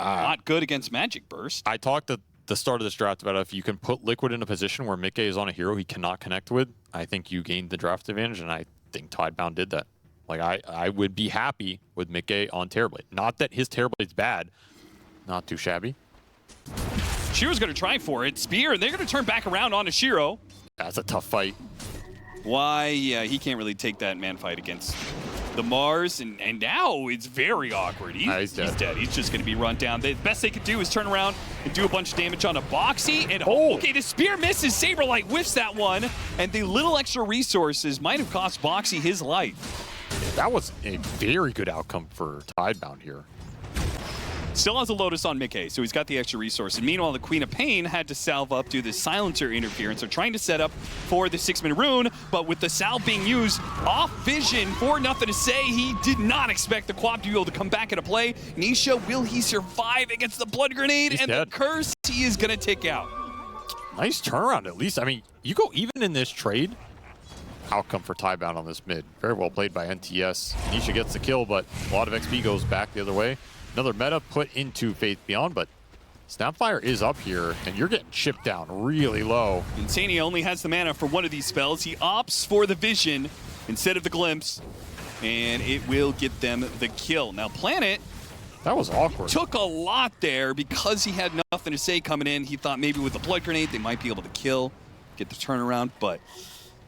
Not good against Magic Burst. I talked at the start of this draft about if you can put Liquid in a position where Mickey is on a hero he cannot connect with, I think you gained the draft advantage, and I think Tidebound did that. Like, I would be happy with Mickey on Terrorblade. Not that his Terrorblade's bad. Not too shabby. Shiro's going to try for it. Spear, and they're going to turn back around onto Shiro. That's a tough fight. Why? Yeah, he can't really take that man fight against the Mars, and now it's very awkward. He's dead. He's just going to be run down. The best they could do is turn around and do a bunch of damage on a Boxy, and okay, the Spear misses. Saberlight whiffs that one, and the little extra resources might have cost Boxy his life. That was a very good outcome for Tidebound here. Still has a Lotus on Mickey, so he's got the extra resource. And meanwhile, the Queen of Pain had to salve up due to the Silencer interference. They're trying to set up for the 6-minute rune, but with the salve being used off Vision for nothing to say, he did not expect the Quap to be able to come back into play. Nisha, will he survive against the Blood Grenade? He's and dead. The curse he is going to take out. Nice turnaround, at least. I mean, you go even in this trade. Outcome for Tidebound on this mid. Very well played by NTS. Nisha gets the kill, but a lot of XP goes back the other way. Another meta put into Faith Beyond, but Snapfire is up here, and you're getting chipped down really low. Insania only has the mana for one of these spells. He opts for the Vision instead of the Glimpse, and it will get them the kill. Now, Planet... That was awkward. Took a lot there because he had nothing to say coming in. He thought maybe with the Blood Grenade they might be able to kill, get the turnaround, but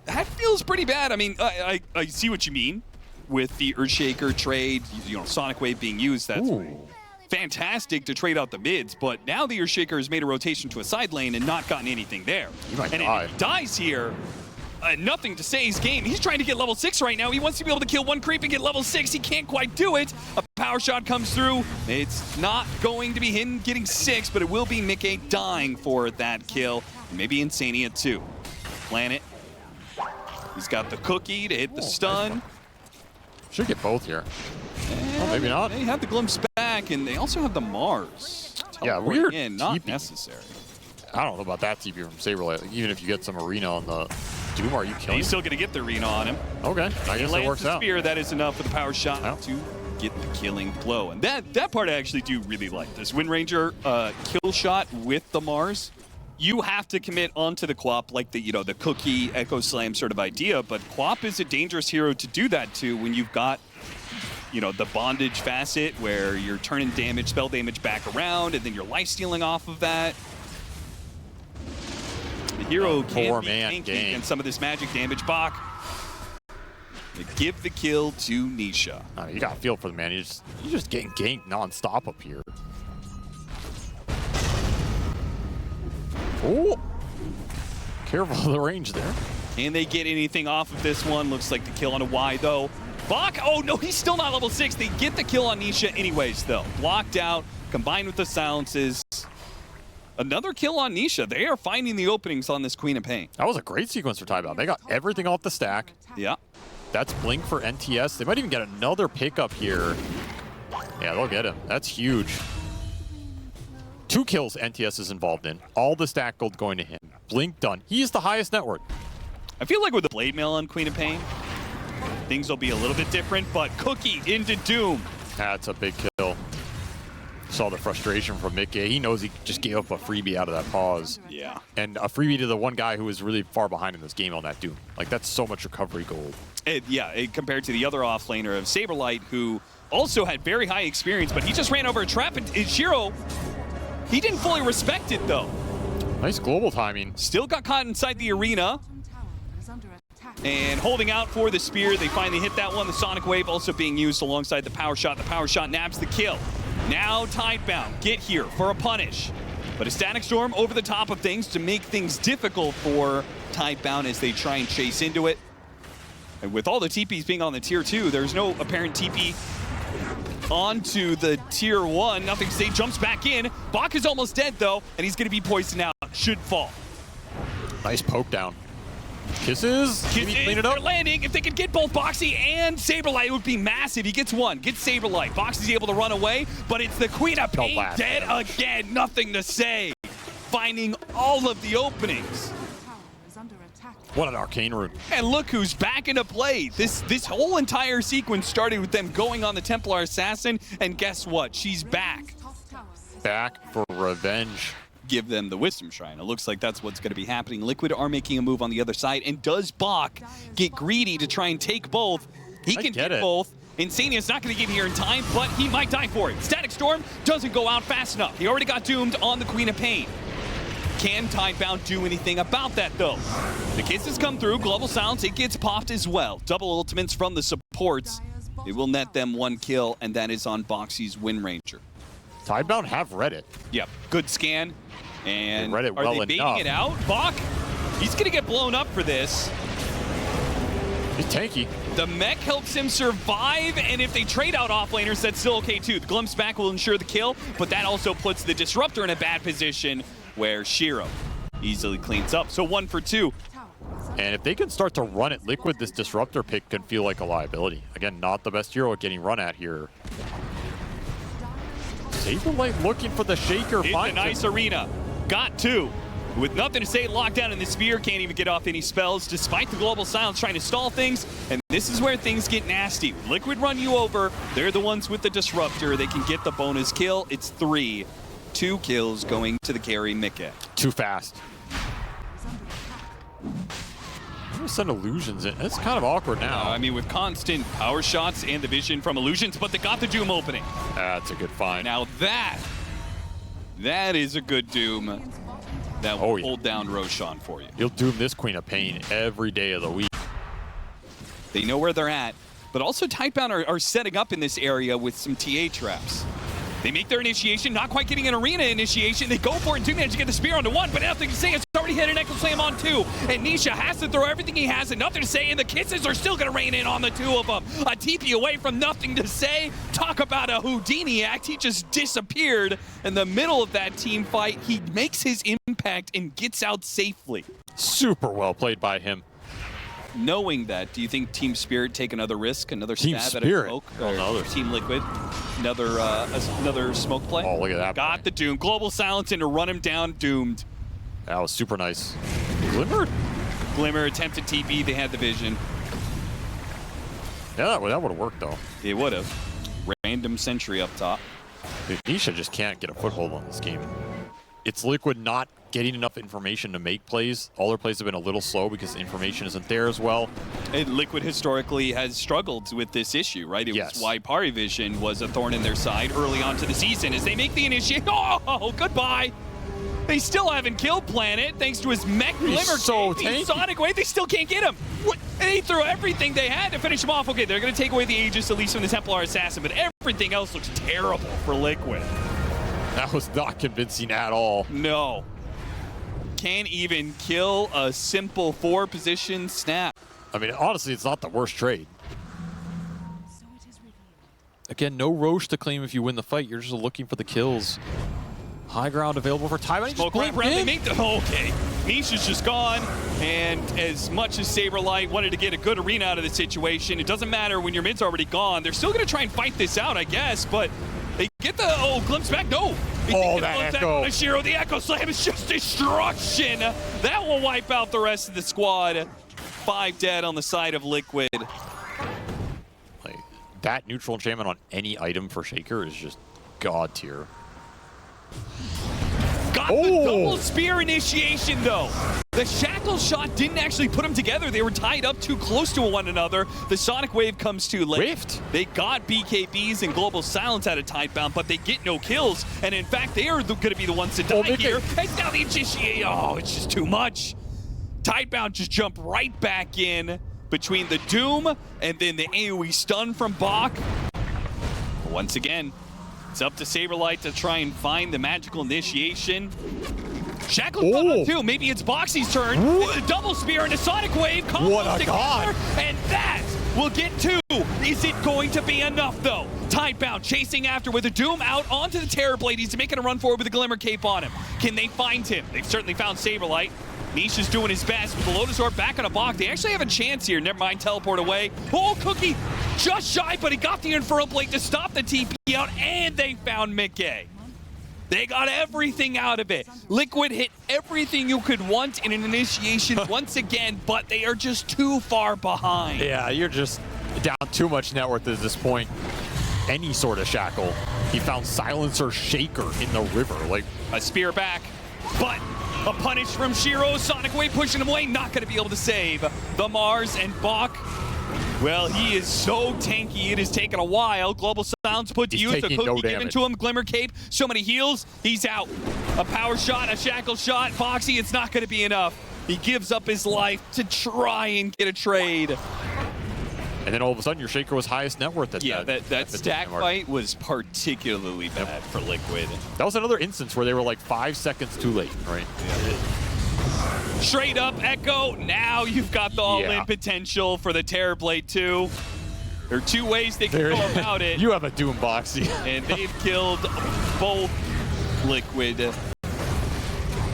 that feels pretty bad. I mean, I see what you mean. With the Earthshaker trade, you know, Sonic Wave being used, that's fantastic to trade out the mids, but now the Earthshaker has made a rotation to a side lane and not gotten anything there. He might and die. if he dies here, nothing to say his game. He's trying to get level 6 right now. He wants to be able to kill one creep and get level 6. He can't quite do it. A power shot comes through. It's not going to be him getting 6, but it will be Mickey dying for that kill. Maybe Insania too. Planet. He's got the cookie to hit the stun. Should get both here. Oh, maybe not. They have the Glimpse back, and they also have the Mars. Yeah, weird. Not TP. necessary. I don't know about that TP from Saberlight. Like, even if you get some arena on the Doom, are you killing? He's still going to get the arena on him. Okay, I guess it works the out. Spear, that is enough for the power shot to get the killing blow. And that part I actually do really like. This Wind Ranger kill shot with the Mars. You have to commit onto the Quap like the, you know, the cookie Echo Slam sort of idea, but Quap is a dangerous hero to do that to when you've got, you know, the bondage facet where you're turning damage, spell damage back around, and then you're life stealing off of that. The hero can be tanky and some of this magic damage. Bach, they give the kill to Nisha. You got to feel for the man. You're just getting ganked non-stop up here. Oh, careful of the range there. Can they get anything off of this one? Looks like the kill on a Y, though. Bach, oh no, he's still not level 6. They get the kill on Nisha anyways, though. Blocked out, combined with the silences. Another kill on Nisha. They are finding the openings on this Queen of Pain. That was a great sequence for Tidebound. They got everything off the stack. Yeah. That's Blink for NTS. They might even get another pickup here. Yeah, they'll get him. That's huge. 2 kills NTS is involved in. All the stack gold going to him. Blink done. He is the highest net worth. I feel like with the Blade Mail on Queen of Pain, things will be a little bit different, but Cookie into Doom. That's a big kill. Saw the frustration from Mickey. He knows he just gave up a freebie out of that pause. Yeah. And a freebie to the one guy who was really far behind in this game on that Doom. Like, that's so much recovery gold. Compared to the other offlaner of Saberlight, who also had very high experience, but he just ran over a trap, and Shiro, he didn't fully respect it, though. Nice global timing. Still got caught inside the arena. And holding out for the Spear. They finally hit that one. The Sonic Wave also being used alongside the Power Shot. The Power Shot nabs the kill. Now Tidebound get here for a punish. But a Static Storm over the top of things to make things difficult for Tidebound as they try and chase into it. And with all the TPs being on the tier 2, there's no apparent TP onto the tier 1. Nothing to say, jumps back in. Bach is almost dead though, and he's gonna be poisoned out. Should fall. Nice poke down. Kisses. Clean it up. They're landing. If they could get both Boxy and Saberlight, it would be massive. He gets one. Gets Saberlight. Boxy's able to run away, but it's the Queen of Pain dead again. Nothing to say. Finding all of the openings. What an arcane rune. And look who's back into play. This whole entire sequence started with them going on the Templar Assassin, and guess what? She's back. back for revenge. Give them the Wisdom Shrine. It looks like that's what's going to be happening. Liquid are making a move on the other side, and does Bach get greedy to try and take both? He can get both. Insania's not going to get here in time, but he might die for it. Static Storm doesn't go out fast enough. He already got doomed on the Queen of Pain. Can Tidebound do anything about that, though? The kisses come through. Global Silence, it gets popped as well. Double ultimates from the supports. It will net them 1 kill, and that is on Boxy's Wind Ranger. Tidebound have read it. Yep, good scan. And read it well are they baiting enough. it out? Bach, he's going to get blown up for this. He's tanky. The mech helps him survive, and if they trade out offlaners, that's still okay too. The glimpse back will ensure the kill, but that also puts the Disruptor in a bad position where Shiro easily cleans up. So 1 for 2. And if they can start to run at Liquid, this Disruptor pick can feel like a liability. Again, not the best hero at getting run at here. Saberlight looking for the Shaker. It's a nice arena. Got 2. With nothing to say, locked down in the Spear, can't even get off any spells, despite the Global Silence trying to stall things. And this is where things get nasty. Liquid run you over. They're the ones with the Disruptor. They can get the bonus kill. It's 3. 2 kills going to the carry, Mikke. Too fast. I'm gonna send illusions in. It's kind of awkward now. I mean, with constant power shots and the vision from illusions, but they got the Doom opening. That's a good find. Now that is a good Doom. That will hold down Roshan for you. You'll Doom this Queen of Pain every day of the week. They know where they're at, but also Tidebound are setting up in this area with some TA traps. They make their initiation, not quite getting an arena initiation. They go for it and do manage to get the spear onto 1, but nothing to say. It's already hit an Echo Slam on 2. And Nisha has to throw everything he has and nothing to say, and the kisses are still going to rain in on the 2 of them. A TP away from nothing to say. Talk about a Houdini act. He just disappeared in the middle of that team fight. He makes his impact and gets out safely. Super well played by him. Knowing that, do you think Team Spirit take another risk, another stab at a smoke? Or Team Liquid, another smoke play? Oh, look at that. Got the Doom. Global Silence in to run him down, doomed. That was super nice. Glimmer attempted TP, they had the vision. Yeah, that would have worked, though. It would have. Random sentry up top. Dude, Nisha just can't get a foothold on this game. It's Liquid not getting enough information to make plays. All their plays have been a little slow because the information isn't there as well. And Liquid historically has struggled with this issue, right? It was why PariVision was a thorn in their side early on to the season as they make the initiation. Oh, goodbye. They still haven't killed Planet thanks to his mech Glimmer. Sonic Wave, they still can't get him. What? They threw everything they had to finish him off. Okay, they're going to take away the Aegis, at least from the Templar Assassin, but everything else looks terrible for Liquid. That was not convincing at all. No. Can't even kill a simple 4-position snap. I mean, honestly, it's not the worst trade. Again, no Roche to claim if you win the fight. You're just looking for the kills. High ground available for Tidebound. Smoke right around. They make the... Okay. Nisha's just gone. And as much as Saberlight wanted to get a good arena out of the situation, it doesn't matter when your mid's already gone. They're still going to try and fight this out, I guess, but they get the... Oh, glimpse back. No. That Echo. Shiro, the Echo Slam is just destruction. That will wipe out the rest of the squad. 5 dead on the side of Liquid. Like, that neutral enchantment on any item for Shaker is just god tier. Got the double spear initiation, though. The shackle shot didn't actually put them together. They were tied up too close to one another. The Sonic Wave comes too late. Rift. They got BKBs and Global Silence out of Tidebound, but they get no kills. And in fact, they are going to be the ones to die here. And now the initiation. Oh, it's just too much. Tidebound just jumped right back in between the Doom and then the AoE stun from Bach. Once again, it's up to Saberlight to try and find the magical initiation. Shackle's on too. Maybe it's Boxy's turn. The double spear and a Sonic Wave combos together, and that will get 2. Is it going to be enough, though? Tidebound chasing after with a Doom out onto the Terrorblade. He's making a run forward with a Glimmer Cape on him. Can they find him? They've certainly found Saberlight. Nisha's doing his best with the Lotus Orb back on a Bach. They actually have a chance here. Never mind, teleport away. Oh, Cookie just shy, but he got the Infernal Blade to stop the TP out, and they found Mikke. They got everything out of it. Liquid hit everything you could want in an initiation once again, but they are just too far behind. Yeah, you're just down too much net worth at this point. any sort of shackle. He found Silencer Shaker in the river. Like, a spear back, but a punish from Shiro. Sonic Wave pushing him away, not going to be able to save the Mars. And Bach, well, he is so tanky, it has taken a while. Global Sounds put to use, the cookie given to him, Glimmer Cape, so many heals, he's out. A power shot, a shackle shot, Foxy, it's not going to be enough. He gives up his life to try and get a trade. And then all of a sudden, your Shaker was highest net worth. That stack fight was particularly bad for Liquid. That was another instance where they were like 5 seconds too late, right? Yeah. Straight up Echo. Now you've got the all-in potential for the Terrorblade 2. There are two ways they can go about it. You have a Doom Boxy. And they've killed both Liquid.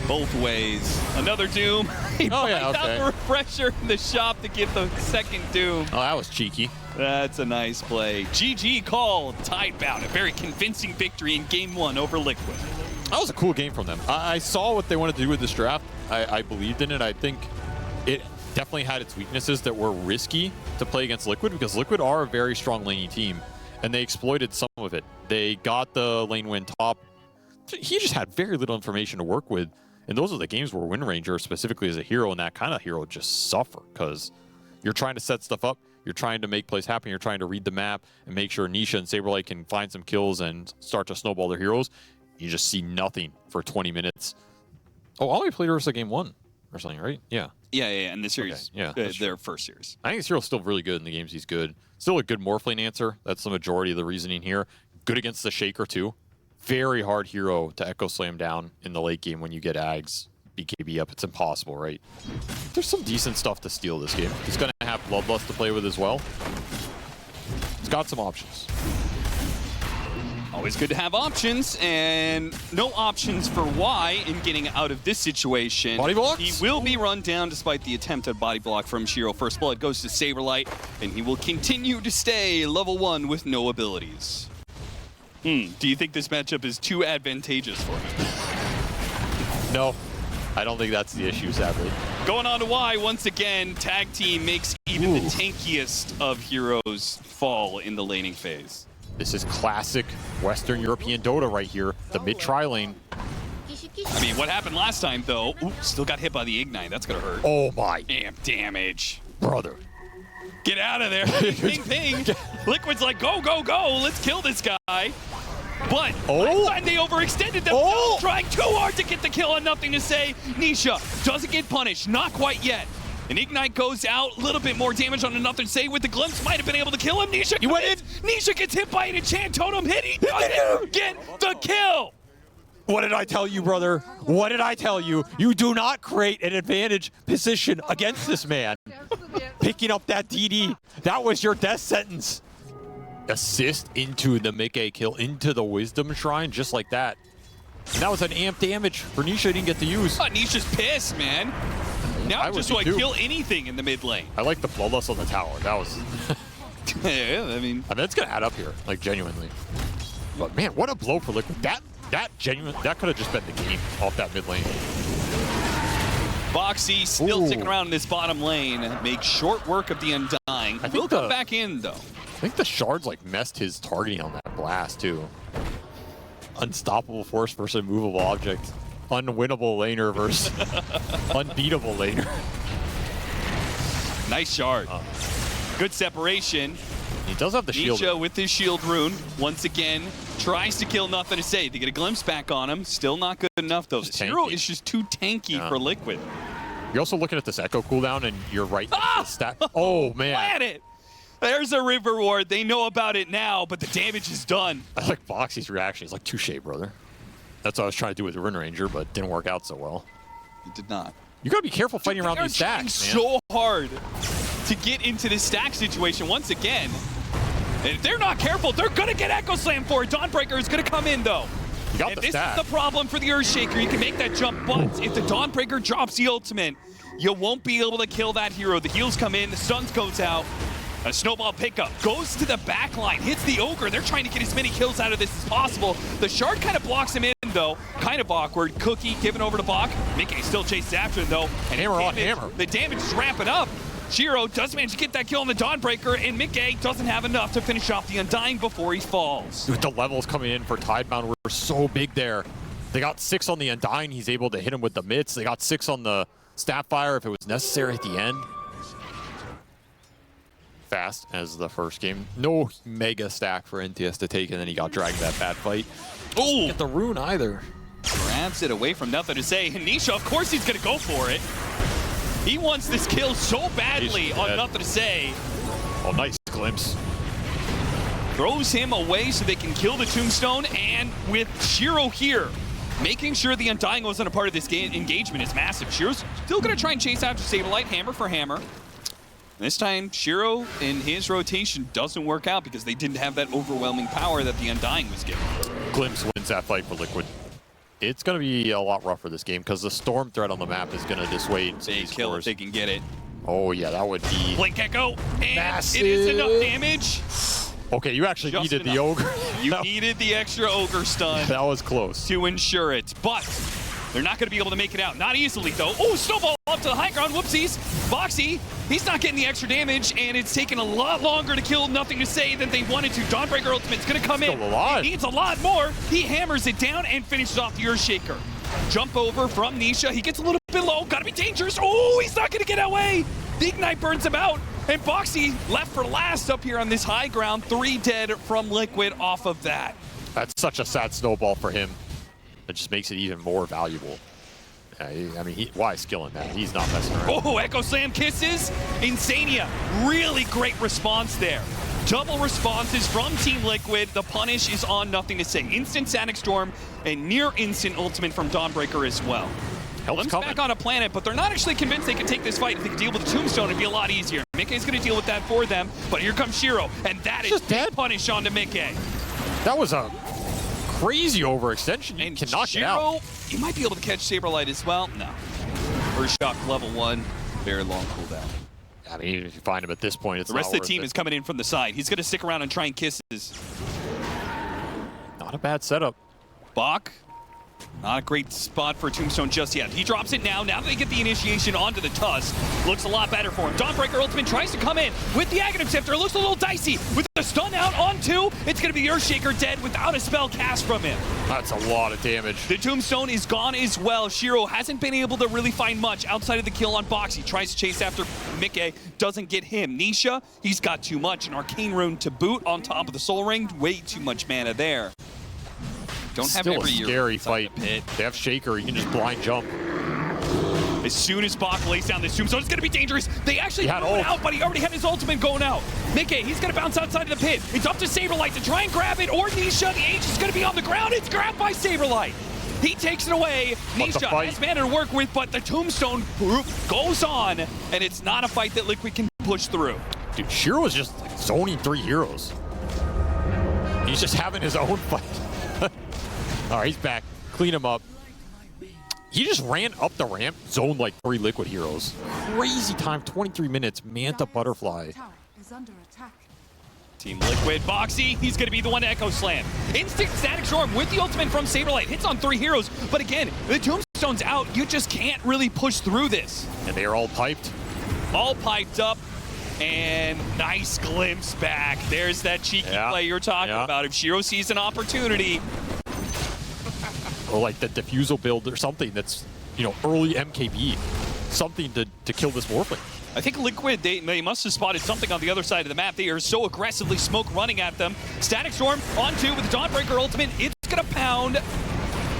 Both ways. Another Doom. He out the refresher in the shop to get the second Doom. Oh, that was cheeky. That's a nice play. GG called. Tidebound. A very convincing victory in Game 1 over Liquid. That was a cool game from them. I saw what they wanted to do with this draft. I believed in it. I think it definitely had its weaknesses that were risky to play against Liquid, because Liquid are a very strong laning team, and they exploited some of it. They got the lane win top. He just had very little information to work with. And those are the games where Wind Ranger, specifically as a hero, and that kind of hero, just suffer, because you're trying to set stuff up, you're trying to make plays happen, you're trying to read the map and make sure Nisha and Saberlight can find some kills and start to snowball their heroes. You just see nothing for 20 minutes. Oh, Ollie played versus game 1 or something, right? Yeah. Yeah, and the series. Okay. Yeah, their first series. I think this hero's still really good in the games he's good. Still a good morph lane answer. That's the majority of the reasoning here. Good against the Shaker, too. Very hard hero to Echo Slam down in the late game when you get Ags, BKB up. It's impossible, right? There's some decent stuff to steal this game. He's going to have Bloodlust to play with as well. He's got some options. Always good to have options, and no options for Y in getting out of this situation. Body blocks? He will be run down despite the attempted body block from Shiro. First blood goes to Saberlight, and he will continue to stay level 1 with no abilities. Do you think this matchup is too advantageous for him? No, I don't think that's the issue, sadly. Going on to Y, once again, tag team makes even the tankiest of heroes fall in the laning phase. This is classic Western European Dota right here, the mid-tri lane. I mean, what happened last time, though? Ooh, still got hit by the Ignite. That's going to hurt. Oh, my. Amp damage. Brother. Get out of there. Ping, ping. Liquid's like, go, go, go. Let's kill this guy. But last time they overextended themselves, trying too hard to get the kill on Nothing to Say. Nisha doesn't get punished. Not quite yet. And Ignite goes out, a little bit more damage on the Nothing to Say with the glimpse. Might have been able to kill him. Nisha Nisha gets hit by an enchant totem hit. He doesn't get the kill. What did I tell you, brother? What did I tell you? You do not create an advantage position against this man. Picking up that DD, that was your death sentence. Assist into the Mickey kill, into the Wisdom Shrine, just like that. And that was an amp damage for Nisha didn't get to use. Nisha's pissed, man. Now just want to kill anything in the mid lane. I like the Bloodlust on the tower. That was... yeah, I mean, it's going to add up here, like, genuinely. But, man, what a blow for Liquid. That could have just been the game off that mid lane. Boxy still sticking around in this bottom lane. Makes short work of the Undying. Will come back in, though. I think the shards, like, messed his targeting on that blast, too. Unstoppable force versus immovable object. Unwinnable laner versus unbeatable laner. Nice shard. Good separation. He does have the shield. Nisha with his shield rune. Once again, tries to kill Nothing to Say. They get a glimpse back on him. Still not good enough, though. Zero is just too tanky for Liquid. You're also looking at this Echo cooldown, and you're right. Stat. Oh, man. Planet. There's a River Ward. They know about it now, but the damage is done. I like Boxy's reaction. He's like, touche, brother. That's what I was trying to do with Wind Ranger, but didn't work out so well. It did not. You gotta be careful fighting around these stacks, man. So hard to get into this stack situation once again. And if they're not careful, they're gonna get Echo Slam for it. Dawnbreaker is gonna come in, though. You got and the stack. This is the problem for the Earthshaker. You can make that jump, but if the Dawnbreaker drops the ultimate, you won't be able to kill that hero. The heals come in, the stuns goes out. A snowball pickup goes to the back line, hits the Ogre. They're trying to get as many kills out of this as possible. The Shard kind of blocks him in, though. Kind of awkward. Cookie given over to Bach. Mickey still chases after him, though. And hammer on hammer. The damage is ramping up. Shiro does manage to get that kill on the Dawnbreaker, and Mickey doesn't have enough to finish off the Undying before he falls. Dude, the levels coming in for Tidebound were so big there. They got 6 on the Undying. He's able to hit him with the mitts. They got 6 on the Snapfire if it was necessary at the end. Fast as the first game. No mega stack for NTS to take, and then he got dragged that bad fight. Oh! Get the rune either. Grabs it away from Nothing to Say. And Nisha, of course he's going to go for it. He wants this kill so badly on Nothing to Say. Oh, nice glimpse. Throws him away so they can kill the Tombstone, and with Shiro here, making sure the Undying wasn't a part of this engagement is massive. Shiro's still going to try and chase after Saberlight, hammer for hammer. This time, Shiro in his rotation doesn't work out because they didn't have that overwhelming power that the Undying was given. Glimpse wins that fight for Liquid. It's going to be a lot rougher this game because the Storm threat on the map is going to dissuade. They kill if they can get it. Oh, yeah, that would be... Blink Echo, and massive. It is enough damage. Okay, you actually Just needed enough. the Ogre. You needed the extra Ogre stun. That was close. To ensure it, but they're not going to be able to make it out. Not easily, though. Oh, snowball up to the high ground. Whoopsies. Boxy, he's not getting the extra damage, and it's taken a lot longer to kill Nothing to Say than they wanted to. Dawnbreaker Ultimate's going to come in. He needs a lot more. He hammers it down and finishes off the Earthshaker. Jump over from Nisha. He gets a little bit low. Got to be dangerous. Oh, he's not going to get away. The Ignite burns him out. And Boxy left for last up here on this high ground. 3 dead from Liquid off of that. That's such a sad snowball for him. It just makes it even more valuable. I mean, why skilling that? He's not messing around. Oh, Echo Slam kisses. Insania, really great response there. Double responses from Team Liquid. The punish is on Nothing to Say. Instant Static Storm and near instant ultimate from Dawnbreaker as well. Helm's back on a planet, but they're not actually convinced they can take this fight. If they can deal with the Tombstone, it'd be a lot easier. Mickey's going to deal with that for them, but here comes Shiro, and that is dead punish onto Mickey. That was a crazy overextension. You cannot get out. You might be able to catch Saberlight as well. No. First shock level 1, very long cooldown. I mean, if you find him at this point, it's the rest of the team is coming in from the side. He's going to stick around and try and kisses. Not a bad setup. Bach. Not a great spot for Tombstone just yet. He drops it now. Now that they get the initiation onto the Tusk, looks a lot better for him. Dawnbreaker Ultimate tries to come in with the Aghanim Scepter. It looks a little dicey. With the stun out on 2, it's going to be the Earthshaker dead without a spell cast from him. That's a lot of damage. The Tombstone is gone as well. Shiro hasn't been able to really find much outside of the kill on Box. He tries to chase after Mickey, doesn't get him. Nisha, he's got too much. An Arcane Rune to boot on top of the Soul Ring. Way too much mana there. Don't have Still every a scary fight. They have Shaker. You can just blind jump. As soon as Bach lays down this Tombstone, it's going to be dangerous. They actually threw it out, but he already had his ultimate going out. Mickey, he's going to bounce outside of the pit. It's up to Saberlight to try and grab it, or Nisha. The H is going to be on the ground. It's grabbed by Saberlight. He takes it away. Nisha has mana to work with, but the Tombstone goes on, and it's not a fight that Liquid can push through. Dude, Shiro was just like zoning 3 heroes. He's just having his own fight. All right, he's back. Clean him up. He just ran up the ramp, zoned like 3 Liquid heroes. Crazy time, 23 minutes, Manta Butterfly. Team Liquid, Boxy, he's going to be the one to Echo Slam. Instant Static Storm with the ultimate from Saberlight. Hits on 3 heroes, but again, the Tombstone's out. You just can't really push through this. And they are all piped. All piped up. And nice glimpse back. There's that cheeky play you're talking about. If Shiro sees an opportunity. Or like the Diffusal build or something that's, you know, early MKB. Something to kill this Morphling. I think Liquid, they must have spotted something on the other side of the map. They are so aggressively smoke running at them. Static Storm on 2 with the Dawnbreaker Ultimate. It's going to pound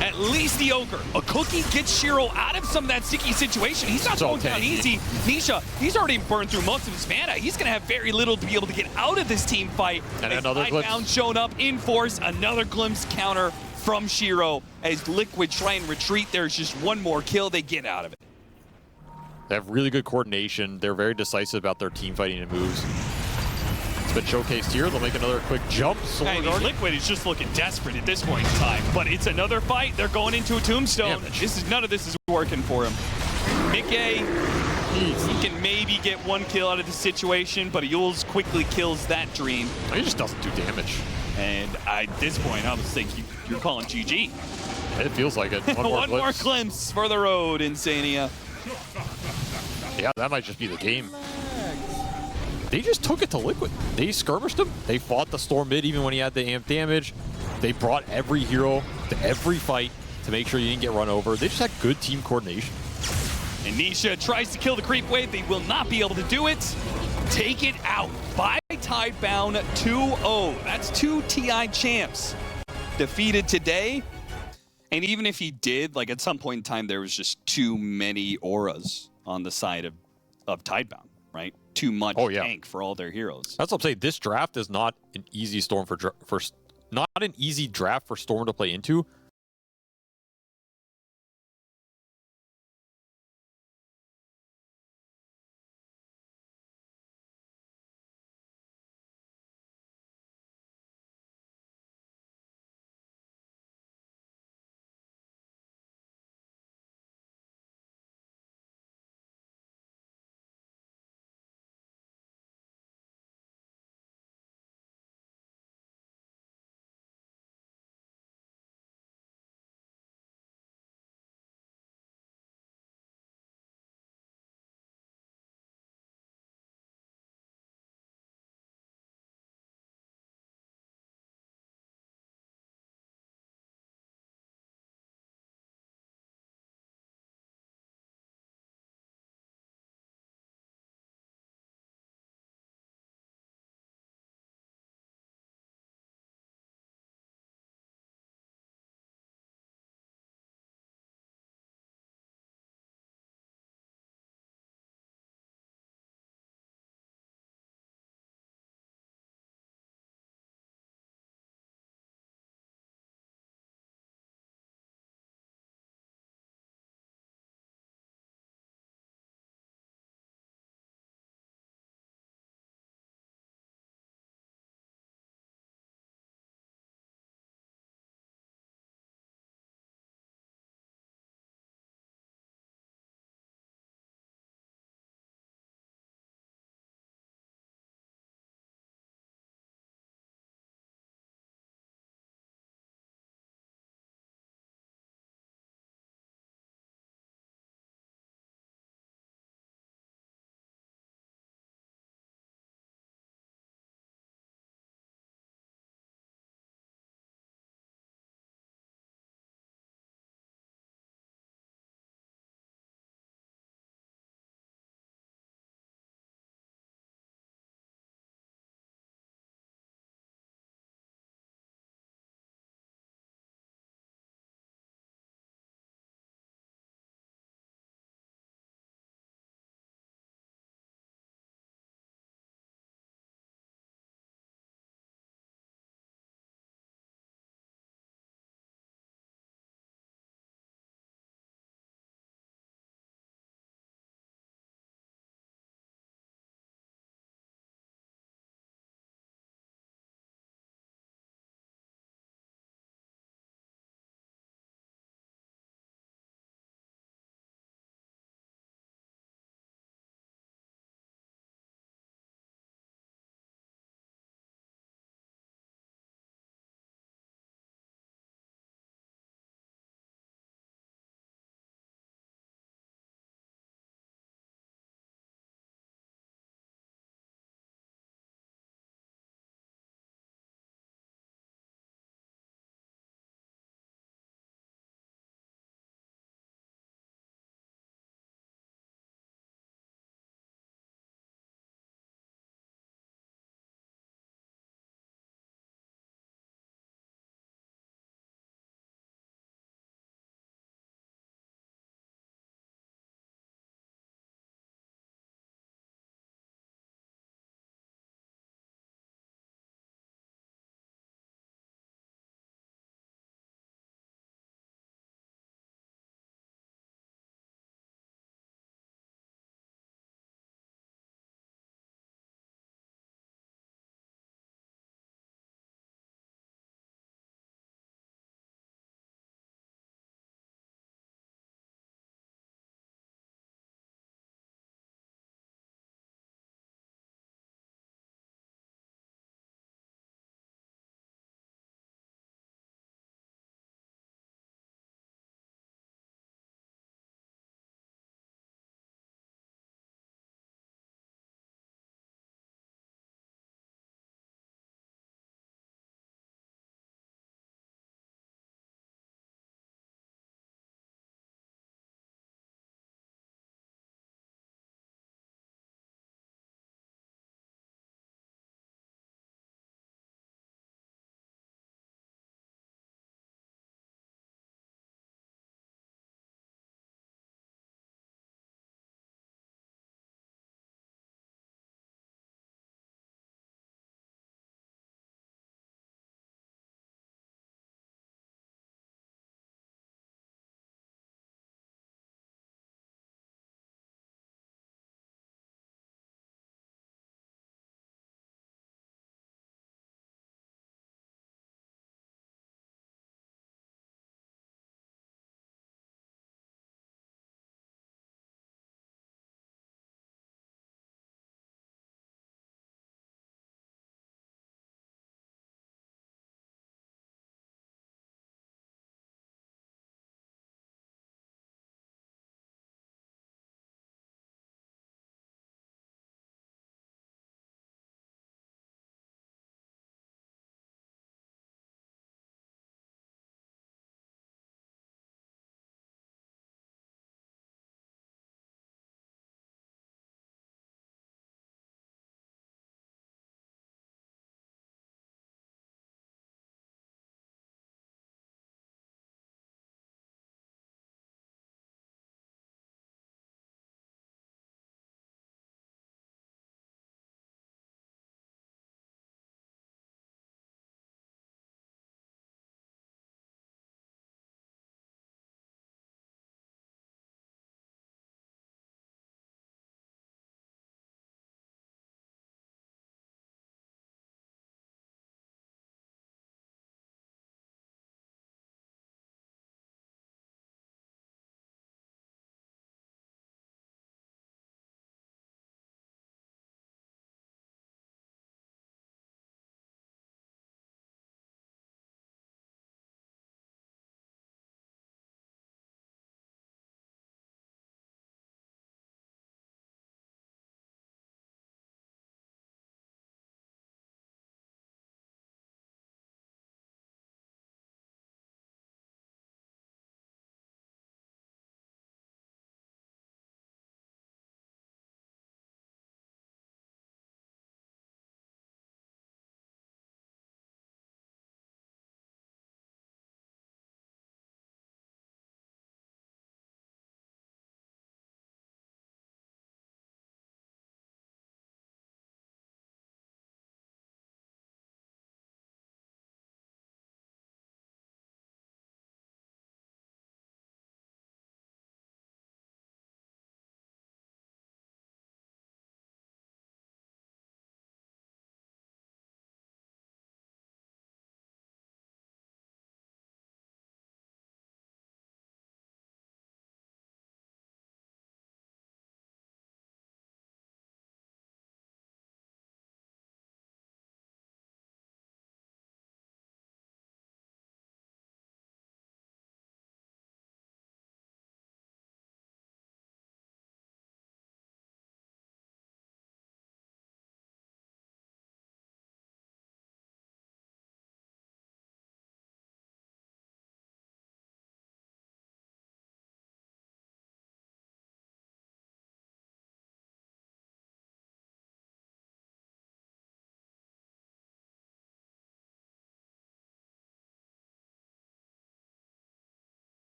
at least the Ogre. A cookie gets Shiro out of some of that sticky situation. He's not going down easy. Nisha, he's already burned through most of his mana. He's going to have very little to be able to get out of this team fight. And another glimpse. Shown up in force. Another glimpse counter from Shiro. As Liquid try and retreat, there's just one more kill. They get out of it. They have really good coordination. They're very decisive about their team fighting and moves. It's been showcased here. They'll make another quick jump. Liquid is just looking desperate at this point in time. But it's another fight. They're going into a Tombstone. None of this is working for him. Mickey, he can maybe get 1 kill out of the situation, but Yules quickly kills that dream. He just doesn't do damage. And at this point, I was thinking you're calling GG. It feels like it. One more glimpse for the road, Insania. Yeah, that might just be the game. they just took it to Liquid. They skirmished him. They fought the Storm mid even when he had the amp damage. They brought every hero to every fight to make sure you didn't get run over. They just had good team coordination. And Nisha tries to kill the creep wave. They will not be able to do it. Take it out by Tidebound 2-0. That's 2 TI champs defeated today. And even if he did, like at some point in time, there was just too many auras on the side of Tidebound, right? Too much tank for all their heroes. That's what I'm saying. This draft is not an easy Storm not an easy draft for Storm to play into.